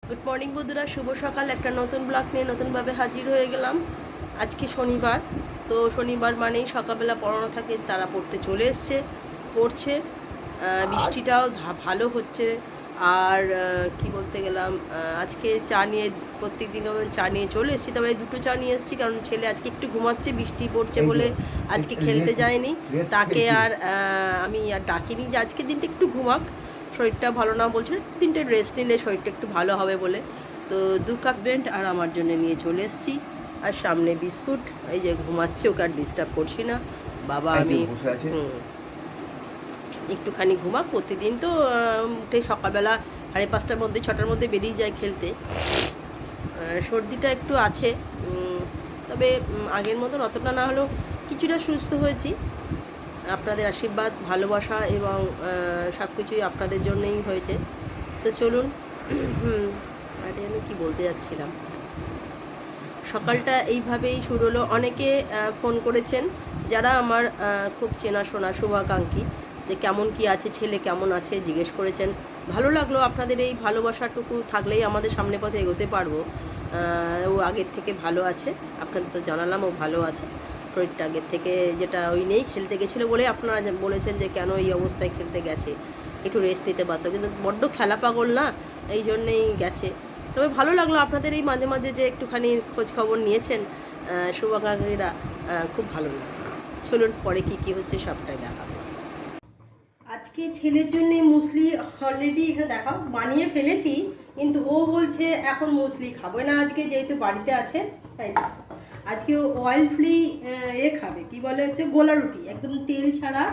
Good morning বন্ধুরা, শুভ সকাল। একটা নতুন ব্লগ নিয়ে নতুনভাবে হাজির হয়ে গেলাম। আজকে শনিবার, তো শনিবার মানেই সকালবেলা পড়ানো থাকে, তারা পড়তে চলে এসছে, পড়ছে। বৃষ্টিটাও ভালো হচ্ছে। আর কি বলতে গেলাম, আজকে চা নিয়ে, প্রত্যেক দিন যেমন চা নিয়ে চলে এসেছি, তবে দুটো চা নিয়ে এসেছি কারণ ছেলে আজকে একটু ঘুমাচ্ছে, বৃষ্টি পড়ছে বলে আজকে খেলতে যায়নি। তাকে আর আমি আর ডাকিনি যে আজকের দিনটা একটু ঘুমাক, শরীরটা ভালো না বলছে, দিনটা রেস্ট নিলে শরীরটা একটু ভালো হবে বলে। তো 2 কাপ বেন্ট আর আমার জন্য নিয়ে চলে এসেছি। আর সামনে বিস্কুট, এই যে ঘুমাচ্ছে, ওকে আর ডিস্টার্ব করছি না। বাবা আমি একটুখানি ঘুমাক। প্রতিদিন তো উঠে সকালবেলা 5:30টার মধ্যে 6টার মধ্যে বেরিয়ে যায় খেলতে। সর্দিটা একটু আছে, তবে আগের মতন অতটা না হলেও কিছুটা সুস্থ হয়েছি। আপনাদের আশীর্বাদ, ভালোবাসা এবং সব কিছুই আপনাদের জন্যই হয়েছে। তো চলুন, আরে আমি কী বলতে যাচ্ছিলাম, সকালটা এইভাবেই শুরু হলো। অনেকে ফোন করেছেন যারা আমার খুব চেনাশোনা শুভাকাঙ্ক্ষী, যে কেমন কি আছে, ছেলে কেমন আছে জিজ্ঞেস করেছেন। ভালো লাগলো, আপনাদের এই ভালোবাসাটুকু থাকলেই আমাদের সামনে পথে এগোতে পারবো। ও আগের থেকে ভালো আছে, আপনাদের তো জানালাম ও ভালো আছে। শরীরটা আগের থেকে, যেটা ওই নেই, খেলতে গেছিলো বলে আপনারা বলেছেন যে কেন এই অবস্থায় খেলতে গেছে, একটু রেস্ট নিতে পারতো, কিন্তু বড্ড খেলা পাগল না, এই জন্যেই গেছে। তবে ভালো লাগলো আপনাদের এই মাঝে মাঝে যে একটুখানি খোঁজ খবর নিয়েছেন শুভাকাঙ্ক্ষীরা, খুব ভালো লাগলো। চলুন পরে কী হচ্ছে সবটাই দেখাবো। আজকে ছেলের জন্য মুসলি অলরেডি এখানে দেখাও বানিয়ে ফেলেছি, কিন্তু ও বলছে এখন মুসলি খাবো না আজকে, যেহেতু বাড়িতে আছে তাই না। আজকে অয়েল ফ্রি খাবে, কি বলে হচ্ছে গোলা রুটি, একদম তেল ছাড়া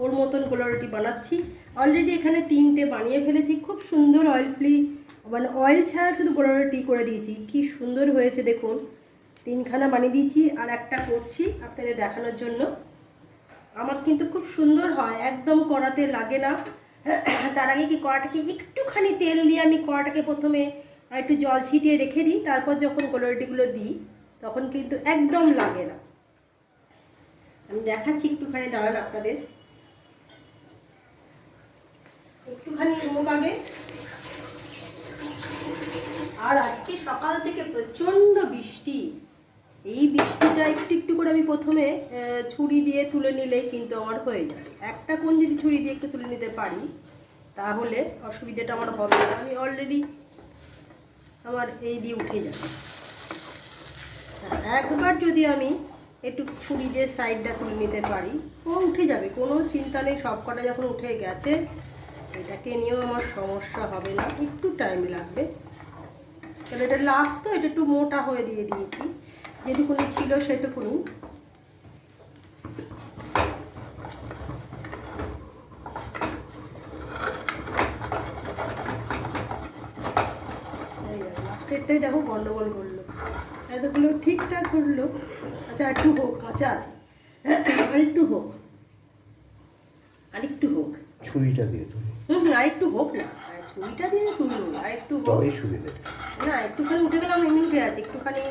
ওর মতন গোলা রুটি বানাচ্ছি। অলরেডি এখানে 3টে বানিয়ে ফেলেছি, খুব সুন্দর অয়েল ফ্রি, মানে অয়েল ছাড়া শুধু গোলা রুটি করে দিয়েছি, কি সুন্দর হয়েছে দেখুন। 3খানা বানিয়ে দিয়েছি আর একটা করছি আপনাদের দেখানোর জন্য। আমার কিন্তু খুব সুন্দর হয়, একদম কড়াতে লাগে না। তার আগে কি কড়াটাকে একটুখানি তেল দিয়ে আমি কড়াটাকে প্রথমে একটু জল ছিটিয়ে রেখে দিই, তারপর যখন গোলা রুটিগুলো দিই তখন কিন্তু একদম লাগে না। আমি দেখাচ্ছি, একটুখানি দাঁড়ান আপনাদের, একটুখানি হোক আগে। আর আজকে সকাল থেকে প্রচণ্ড বৃষ্টি, এই বৃষ্টিটা একটু একটু করে আমি প্রথমে ছুরি দিয়ে তুলে নিলে কিন্তু আমার হয়ে যায়। একটা কোণ যদি ছুরি দিয়ে একটু তুলে নিতে পারি তাহলে অসুবিধাটা আমার হবে না। আমি অলরেডি আমার এই দিয়ে উঠে যাবে। একবার যদি আমি একটু ছুরি দিয়ে সাইডটা তুলে নিতে পারি, ও উঠে যাবে, কোনো চিন্তা নেই। সব কটা যখন উঠে গেছে, এটাকে নিয়েও আমার সমস্যা হবে না, একটু টাইম লাগবে। তাহলে এটা লাস্ট, তো এটা একটু মোটা হয়ে দিয়ে দিয়েছি, যেটুকুনি ছিল সেটুকুনি। লাস্টেরটাই দেখো গন্ডগোল করলো, এতগুলো ঠিকঠাক করলো। আচ্ছা একটু হোক, কাঁচা আছে, আরেকটু হোক, আরেকটু হোক, ছুরিটা দিয়ে তুলি। আরেকটু হোক না, ছুরিটা দিয়ে তুললো, আরেকটু হোক, তবেই সুবিধে না একটুখানি উঠে গেলাম, এমনি উঠে আছে, একটুখানি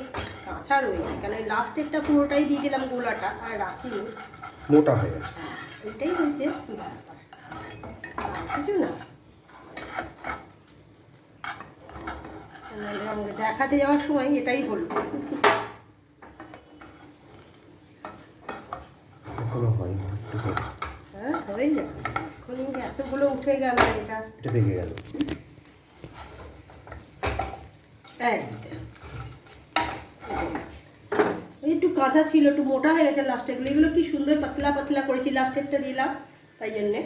কাঁচা রয়েছে, কেন লাস্টেরটা পুরোটাই দিয়ে দিলাম গোলাটা, আর রাখিনি, মোটা হয়ে গেছে। এটাই হচ্ছে ব্যাপার, কিছু না। আমাকে দেখাতে যাওয়ার সময় এটাই হলো। এখনো হয়নি, হ্যাঁ হয়ে যাবে, এখনই এতগুলো উঠে গেল, এটা ভেঙে গেল। একটু কাঁচা ছিল, একটু মোটা হয়ে গেছে লাস্টেরগুলো, এগুলো কি সুন্দর পাতলা পাতলা করেছি, লাস্টেরটা দিলাম তাই জন্যে।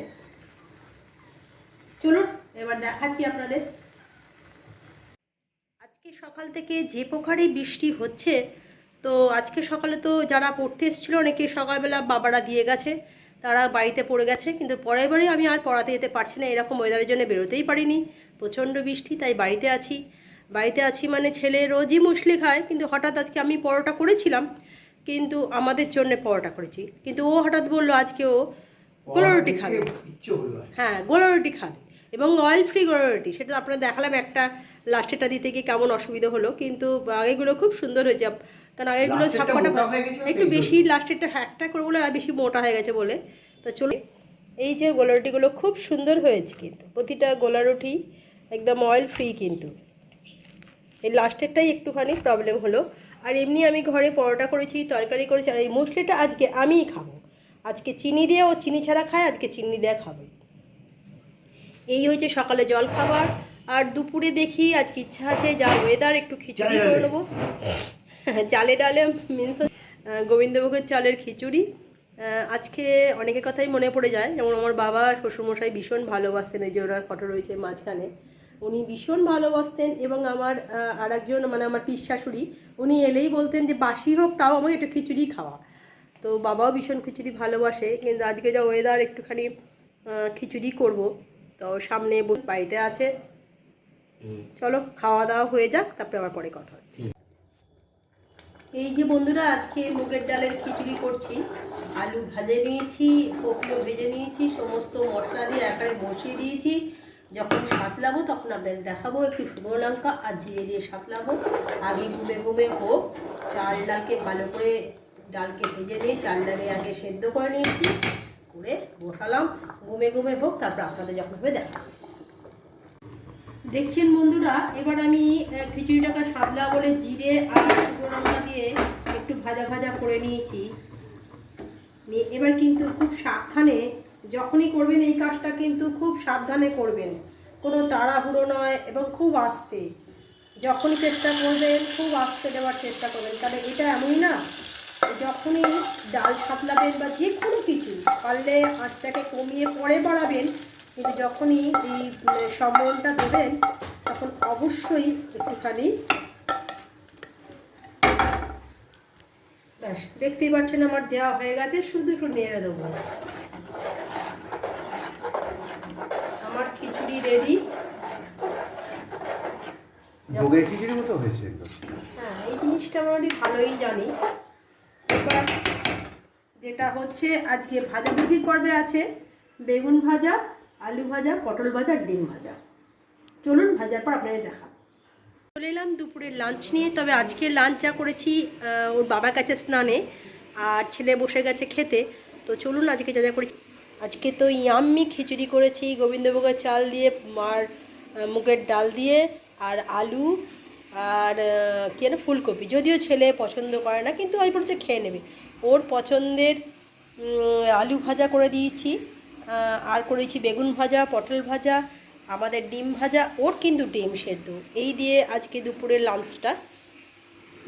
চলুন এবার দেখাচ্ছি আপনাদের। আজকে সকাল থেকে যে প্রকারই বৃষ্টি হচ্ছে, তো আজকে সকালে তো যারা পড়তে এসেছিলো অনেকে সকালবেলা বাবারা দিয়ে গেছে, তারা বাড়িতে পড়ে গেছে, কিন্তু পরের বারে আমি আর পড়াতে যেতে পারছি না, এরকম ওয়েদারের জন্য বেরোতেই পারিনি, প্রচণ্ড বৃষ্টি, তাই বাড়িতে আছি। বাড়িতে আছি মানে ছেলে রোজই মুসলি খায়, কিন্তু হঠাৎ আজকে আমি পরোটা করেছিলাম, কিন্তু আমাদের জন্য পরোটা করেছি, কিন্তু ও হঠাৎ বললো আজকে ও গোলা রুটি খাবে। হ্যাঁ গোলা রুটি খাবে, এবং অয়েল ফ্রি গোলা রুটি, সেটা আপনারা দেখালাম একটা, লাস্টেরটা দিতে গিয়ে কেমন অসুবিধা হলো, কিন্তু আগেগুলো খুব সুন্দর হয়েছে, কারণ আগেগুলো ছাপ্পাটা একটু বেশি, লাস্টেরটা একটা করে বলে আর বেশি মোটা হয়ে গেছে বলে। তো চলো, এই যে গোলা রুটিগুলো খুব সুন্দর হয়েছে, কিন্তু প্রতিটা গোলা রুটি একদম অয়েল ফ্রি কিন্তু। এই লাস্টেরটাই একটুখানি প্রবলেম হলো। আর এমনি আমি ঘরে পরোটা করেছি, তরকারি করেছি, আর এই মুসলিটা আজকে আমিই খাবো। আজকে চিনি দিয়ে, ও চিনি ছাড়া খায়, আজকে চিনি দিয়ে খাবো। এই হয়েছে সকালে জল খাবার। আর দুপুরে দেখি আজকে ইচ্ছা আছে, যা ওয়েদার, একটু খিচুড়ি করে নেবো। চালে ডালে মিন্স গোবিন্দভোগের চালের খিচুড়ি। আজকে অনেকের কথাই মনে পড়ে যায়, যেমন আমার বাবা শ্বশুরমশাই ভীষণ ভালোবাসতেন, এই যে ওনার ফটো রয়েছে মাঝখানে, উনি ভীষণ ভালোবাসতেন। এবং আমার আর একজন মানে আমার পিস শাশুড়ি, উনি এলেই বলতেন যে বাসি হোক তাও আমাকে একটু খিচুড়ি খাওয়া। তো বাবাও ভীষণ খিচুড়ি ভালোবাসে, কিন্তু আজকে যা ওয়েদার একটুখানি খিচুড়ি করব। তো সামনে বাড়িতে আছে, চলো খাওয়া দাওয়া হয়ে যাক, তারপরে আবার পরে কথা হচ্ছে। এই যে বন্ধুরা, আজকে মুগের ডালের খিচুড়ি করছি। আলু ভাজে নিয়েছি, কপিও ভেজে নিয়েছি, সমস্ত মশলা দিয়ে একেবারে বসিয়ে দিয়েছি। যখন সাতলাবো তখন আপনাদের দেখাবো। একটু শুকনো লঙ্কা আর জিরে দিয়ে সাতলাবো। আগে ঘুমে ঘুমে হোক, চাল ডালকে ভালো করে, ডালকে ভেজে নিয়ে চাল ডালে আগে সেদ্ধ করে নিয়েছি, করে বসালাম। ঘুমে ঘুমে হোক, তারপর আপনাদের যখন হবে দেখাবো। দেখছেন বন্ধুরা, এবার আমি খিচুড়িটাকে সাদলা বলে জিরে আর শুকনো লঙ্কা দিয়ে একটু ভাজা ভাজা করে নিয়েছি। এবার কিন্তু খুব সাবধানে যখনই করবেন এই কাজটা, কিন্তু খুব সাবধানে করবেন, কোনো তাড়াহুড়ো নয়, এবং খুব আস্তে। যখনই চেষ্টা করবেন খুব আস্তে দেওয়ার চেষ্টা করবেন, কারণ এটা এমনই না, যখনই ডাল সাতলাবেন বা যে কোনো কিছু, পারলে আঁচটাকে কমিয়ে পরে বাড়াবেন, কিন্তু যখনই এই সম্বরণটা দেবেন তখন অবশ্যই একটুখানি, ব্যাস দেখতেই পাচ্ছেন আমার দেওয়া হয়ে গেছে, শুধু একটু নেড়ে দেবো। আমার খিচুড়ি রেডি। ভোগের খিচুড়ির মতো হয়েছে একদম। হ্যাঁ, এই জিনিসটা মোটামুটি ভালোই জানি। এবার যেটা হচ্ছে, আজকে ভাজাভুজির পর্বে আছে বেগুন ভাজা, আলু ভাজা, পটল ভাজা, ডিম ভাজা। চলুন ভাজার পর আপনাদের দেখা। চলে এলাম দুপুরের লাঞ্চ নিয়ে। তবে আজকে লাঞ্চ যা করেছি, ওর বাবার কাছে স্নানে, আর ছেলে বসে গেছে খেতে। তো চলুন আজকে যা যা করেছি। আজকে তো ইয়াম্মি খিচুড়ি করেছি গোবিন্দভোগের চাল দিয়ে, আর মুগের ডাল দিয়ে, আর আলু, আর কি না ফুলকপি। যদিও ছেলে পছন্দ করে না, কিন্তু ওই বলছে খেয়ে নেবে, ওর পছন্দের আলু ভাজা করে দিয়েছি। আর করেছি বেগুন ভাজা, পটল ভাজা, আমাদের ডিম ভাজা, ওর কিন্তু ডিম সেদ্ধ। এই দিয়ে আজকে দুপুরের লাঞ্চটা।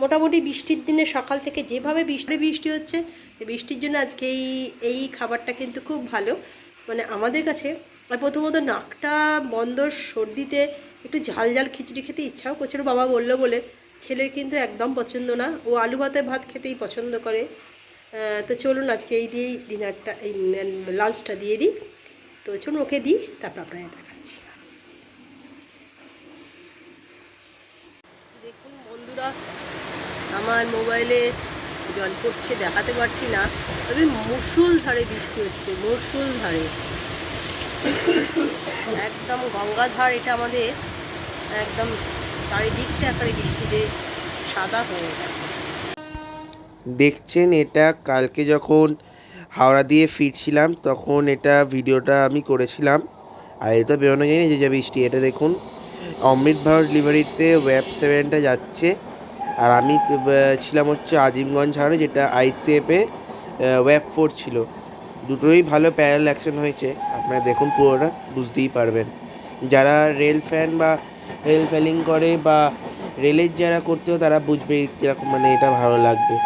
মোটামুটি বৃষ্টির দিনে সকাল থেকে যেভাবে বৃষ্টি হচ্ছে, বৃষ্টির জন্য আজকে এই খাবারটা কিন্তু খুব ভালো মানে আমাদের কাছে। আর প্রথমত নাকটা বন্ধ, সর্দিতে একটু ঝাল ঝাল খিচুড়ি খেতে ইচ্ছাও করছিল, বাবা বললো বলে। ছেলের কিন্তু একদম পছন্দ না, ও আলু ভাতে ভাত খেতেই পছন্দ করে। তো চলুন আজকে এই দিয়েই ডিনারটা, এই লাঞ্চটা দিয়ে দিই। তো চলুন ওকে দিই, তারপর আপনারা দেখাচ্ছি। দেখুন বন্ধুরা, আমার মোবাইলে জল পড়ছে, দেখাতে পারছি না, তবে মুষলধারে বৃষ্টি হচ্ছে, মুষলধারে একদম গঙ্গাধার এটা আমাদের, একদম চারিদিকটা একেবারে বৃষ্টিতে সাদা হয়ে গেছে। দেখছেন, এটা কালকে যখন হাওড়া দিয়ে ফিরছিলাম তখন এটা ভিডিওটা আমি করেছিলাম। আর এটা বেরোনো যায়নি, যে যা বৃষ্টি। এটা দেখুন, অমৃত ভারত ডেলিভারিতে ওয়েব 7টা যাচ্ছে, আর আমি ছিলাম হচ্ছে আজিমগঞ্জ হাওড়ে, যেটা আইসিএফে ওয়েব 4 ছিল। দুটোই ভালো প্যারাল অ্যাকশন হয়েছে, আপনারা দেখুন পুরোটা বুঝতেই পারবেন। যারা রেল ফ্যান বা রেল ফেলিং করে বা রেলের যারা করতেও, তারা বুঝবে কীরকম মানে এটা ভালো লাগবে।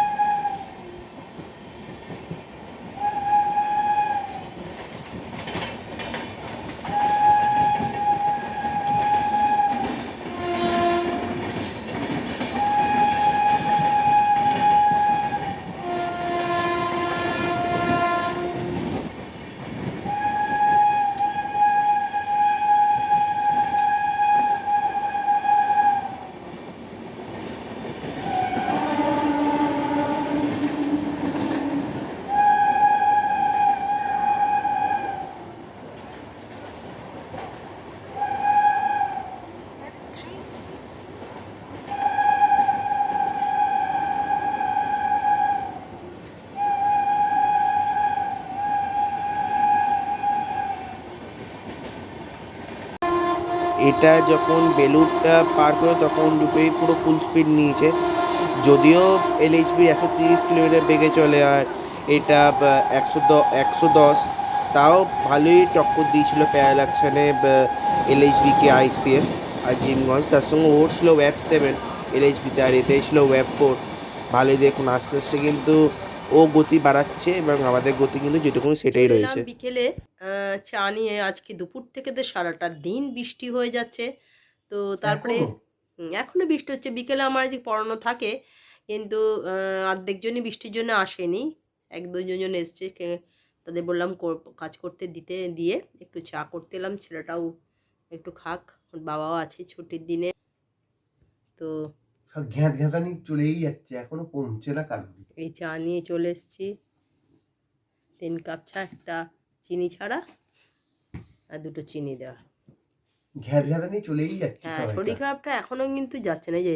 এটা যখন বেলুড়টা পার করে তখন দুটোই পুরো ফুল স্পিড নিয়েছে, যদিও এলএইচবির 130 কিলোমিটার বেগে চলে আর এটা 110, তাও ভালোই টক্কর দিয়েছিল প্যারালাক্সানে এলএইচবিকে আইসিএফ আর জিমগঞ্জ। তার সঙ্গে ওর ছিল ওয়েব 7 এলএইচবিতে, আর এতে ছিল ওয়েব 4। ভালোই দেখুন আস্তে আস্তে কিন্তু ও গতি বাড়াচ্ছে এবং আমাদের গতি কিন্তু যেটুকু সেটাই রয়েছে। বিকেলে চা নিয়ে আজকে দুপুর থেকে তো সারাটা দিন বৃষ্টি হয়ে যাচ্ছে। তো তারপরে এখনো বৃষ্টি হচ্ছে। বিকেলে আমার আজকে পড়ানো থাকে, কিন্তু অর্ধেকজনই বৃষ্টির জন্য আসেনি, 1-2 জন এসছে। তাদের বললাম কাজ করতে দিয়ে একটু চা করতে এলাম, ছেলেটাও একটু খাক, ওর বাবাও আছে ছুটির দিনে। তো ঘ্যাঁত ঘ্যাঁতানি চলেই যাচ্ছে, এখনো কমছে না কারণ। এই চা নিয়ে চলে এসেছি, 3 কাপ চা, একটা চিনি ছাড়া আর 2টো চিনি দেওয়া। ঘ্যাঁত ঘ্যাঁতানি চলেই যাচ্ছে। হ্যাঁ, শরীর খারাপটা এখনো কিন্তু যাচ্ছে না। যে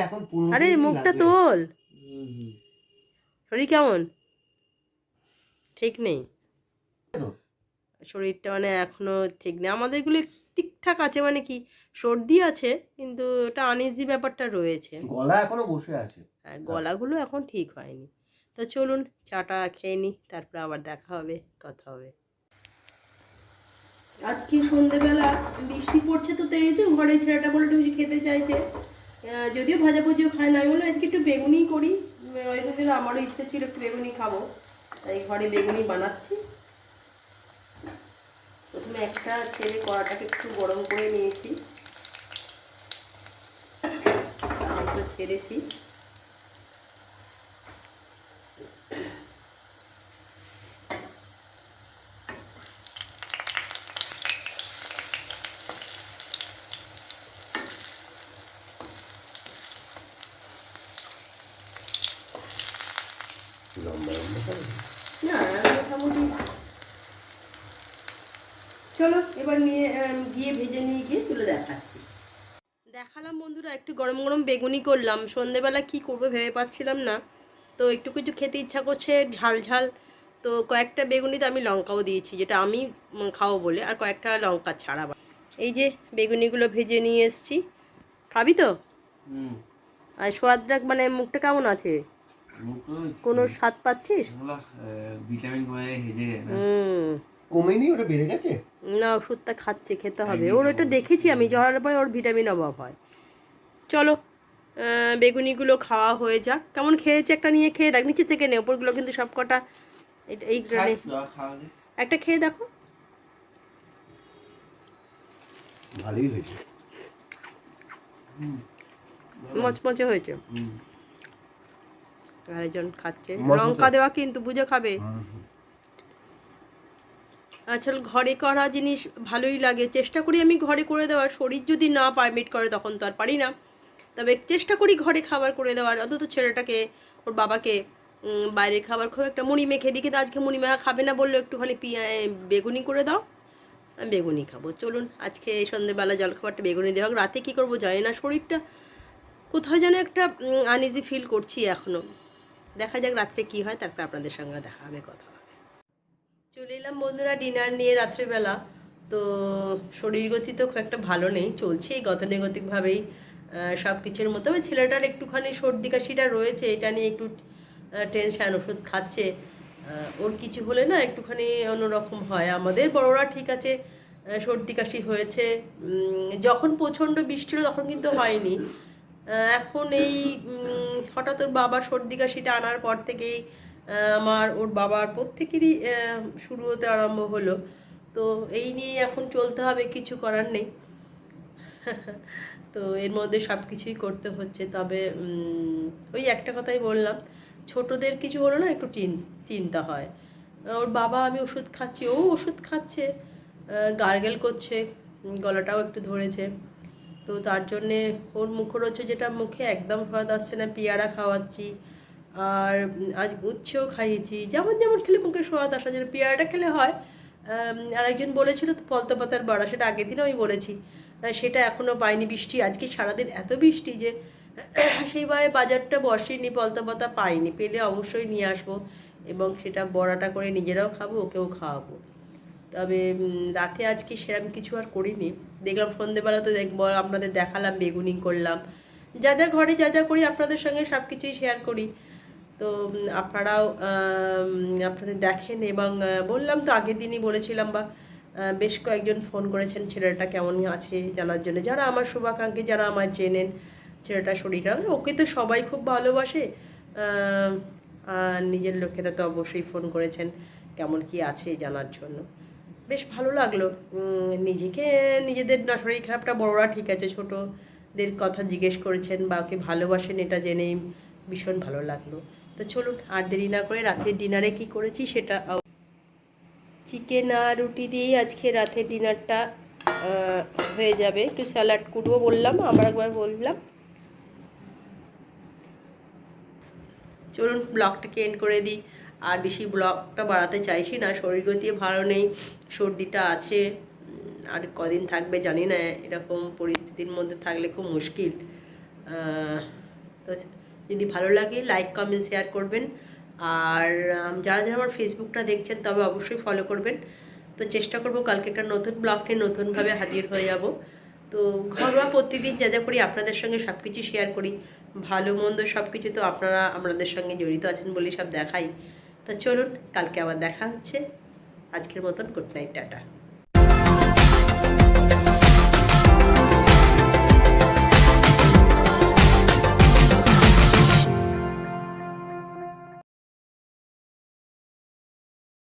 এখন 15 আরে দিন মুখটা লাগবে। তোল, শরীর কেমন? ঠিক নেই শরীরটা, মানে এখনো ঠিক নেই। আমাদেরগুলো ঠিকঠাক আছে, মানে কি সর্দি আছে কিন্তু ওটা আনইজি ব্যাপারটা রয়েছে। গলা এখনো বসে আছে। হ্যাঁ, গলাগুলো এখন ঠিক হয়নি। তো চলুন চাটা খেয়ে নিই, তারপরে আবার দেখা হবে, কথা হবে। আজকে সন্ধেবেলা বৃষ্টি পড়ছে, তো এই তো ঘরে ছেলেটা বলে একটু কিছু খেতে চাইছে, যদিও ভাজাভুজিও খায় না। আমি বললাম আজকে একটু বেগুনি করি, ওই দিন আমারও ইচ্ছে ছিল একটু বেগুনি খাবো, তাই ঘরে বেগুনি বানাচ্ছি। প্রথমে একটা ছেড়ে কড়াটাকে একটু গরম করে নিয়েছি, একটু ছেড়েছি। না মোটামুটি, চলো এবার গিয়ে ভেজে নিয়ে গিয়ে তুলে দেখালাম। বন্ধুরা একটু গরম গরম বেগুনি করলাম, সন্ধেবেলা কি করবো ভেবে পাচ্ছিলাম না, তো একটু কিছু খেতে ইচ্ছা করছে ঝাল ঝাল। তো কয়েকটা বেগুনিতে আমি লঙ্কাও দিয়েছি, যেটা আমি খাবো বলে, আর কয়েকটা লঙ্কা ছাড়া। এই যে বেগুনিগুলো ভেজে নিয়ে এসছি, খাবি তো? আর সোয়াদটা মানে মুখটা কেমন আছে? কোনো স্বাদ পাচ্ছিস? ভিটামিন কমেনি, ওটা বেড়ে গেছে। না, ওষুধটা খাচ্ছে, খেতে হবে ওর। ওটা দেখেছি আমি, যাওয়ার পরে ওর ভিটামিন অভাব হয়। চলো বেগুনিগুলো খাওয়া হয়ে যাক। কেমন খেয়েছে একটা নিয়ে খেয়ে দেখ, নিচে থেকে নে, ওপরগুলো কিন্তু সব কটা এই একটা খেয়ে দেখো। ভালোই হয়েছে, মচমচে হয়েছে। আরেকজন খাচ্ছে, লঙ্কা দেওয়া কিন্তু বুঝে খাবে। আচ্ছা, ঘরে করা জিনিস ভালোই লাগে, চেষ্টা করি আমি ঘরে করে দেওয়ার। শরীর যদি না পারমিট করে তখন তো আর পারি না, তবে চেষ্টা করি ঘরে খাবার করে দেওয়ার। অন্তত ছেলেটাকে, ওর বাবাকে বাইরের খাবার খুব একটা মুড়ি মেখে দিই, কিন্তু আজকে মুড়ি মেখা খাবে না বললো, একটুখানি বেগুনি করে দাও, আমি বেগুনি খাবো। চলুন আজকে এই সন্ধ্যেবেলা জলখাবারটা বেগুনি দেওয়া হোক। রাতে কী করবো জানি না, শরীরটা কোথাও যেন একটা আনইজি ফিল করছি এখনও। দেখা যাক রাত্রে কী হয়, তারপর আপনাদের সঙ্গে দেখা হবে, কথা হবে। চলে এলাম বন্ধুরা ডিনার নিয়ে রাত্রেবেলা। তো শরীর গতি তো খুব একটা ভালো নেই, চলছে এই গতানুগতিকভাবেই সব কিছুর মতো। ওই ছেলেটার একটুখানি সর্দি কাশিটা রয়েছে, এটা নিয়ে একটু টেনশান, ওষুধ খাচ্ছে। ওর কিছু হলে না একটুখানি অন্যরকম হয়। আমাদের বড়রা ঠিক আছে, সর্দি কাশি হয়েছে যখন প্রচণ্ড বৃষ্টি হলো তখন কিন্তু হয়নি। এখন এই হঠাৎ ওর বাবার সর্দি কাশিটা আনার পর থেকেই আমার, ওর বাবার প্রত্যেকেরই শুরু হতে আরম্ভ হলো। তো এই নিয়ে এখন চলতে হবে, কিছু করার নেই। তো এর মধ্যে সব কিছুই করতে হচ্ছে। তবে ওই একটা কথাই বললাম, ছোটদের কিছু হলো না একটু চিন্তা হয়। ওর বাবা, আমি ওষুধ খাচ্ছি, ও ওষুধ খাচ্ছে, গার্গেল করছে, গলাটাও একটু ধরেছে। তো তার জন্যে ওর মুখরোচক, যেটা মুখে একদম স্বাদ আসছে না, পেয়ারা খাওয়াচ্ছি, আর আজ উচ্ছেও খাইয়েছি। যেমন যেমন খেলে মুখে স্বাদ আসা যায়, পেয়ারাটা খেলে হয়। আরেকজন বলেছিল তো পলতা পাতার বড়া, সেটা আগের দিন আমি বলেছি, সেটা এখনও পাইনি। বৃষ্টি আজকে সারাদিন এত বৃষ্টি যে সেইভাবে বাজারটা বসেনি, পলতা পাতা পাইনি। পেলে অবশ্যই নিয়ে আসবো এবং সেটা বড়াটা করে নিজেরাও খাবো, ওকেও খাওয়াবো। তবে রাতে আজকে সেরকম কিছু আর করিনি। দেখলাম সন্ধেবেলাতে দেখবো আপনাদের দেখালাম, বেগুনি করলাম, যা যা ঘরে যা যা করি আপনাদের সঙ্গে সব কিছুই শেয়ার করি। তো আপনারাও আপনাদের দেখেন এবং বললাম তো আগের দিনই বলেছিলাম, বা বেশ কয়েকজন ফোন করেছেন ছেলেটা কেমন আছে জানার জন্য, যারা আমার শুভাকাঙ্ক্ষী, যারা আমার চেনেন। ছেলেটার শরীর খারাপ, ওকে তো সবাই খুব ভালোবাসে, আর নিজের লোকেরা তো অবশ্যই ফোন করেছেন কেমন কি আছে জানার জন্য। বেশ ভালো লাগলো। নিজেদের না শরীর খারাপটা বড়রা ঠিক আছে, ছোটদের কথা জিজ্ঞেস করেছেন বা ওকে ভালোবাসেন, এটা জেনেই ভীষণ ভালো লাগলো। তো চলুন আর দেরি না করে রাতের ডিনারে কি করেছি সেটা। চিকেন আর রুটি দিয়েই আজকে রাতের ডিনারটা হয়ে যাবে। একটু স্যালাড করবো বললাম, আবার একবার বললাম। চলুন ব্লগটাকে এন্ড করে দিই। আর বেশি ব্লগটা বাড়াতে চাইছি না, শরীর গতিয়ে ভালো নেই, সর্দিটা আছে, আর কদিন থাকবে জানি না। এরকম পরিস্থিতির মধ্যে থাকলে খুব মুশকিল। তো যদি ভালো লাগে লাইক কমেন্ট শেয়ার করবেন, আর যারা যারা আমার ফেসবুকটা দেখছেন তবে অবশ্যই ফলো করবেন। তো চেষ্টা করব কালকে একটা নতুন ব্লগ নিয়ে নতুনভাবে হাজির হয়ে যাব। তো ঘরোয়া প্রতিদিন যা যা করি আপনাদের সঙ্গে সব কিছু শেয়ার করি, ভালো মন্দ সব কিছু তো আপনারা আপনাদের সঙ্গে জড়িত আছেন বলেই সব দেখাই। তো চলুন কালকে আবার দেখা হচ্ছে। আজকের মতন গুড নাইট, টাটা।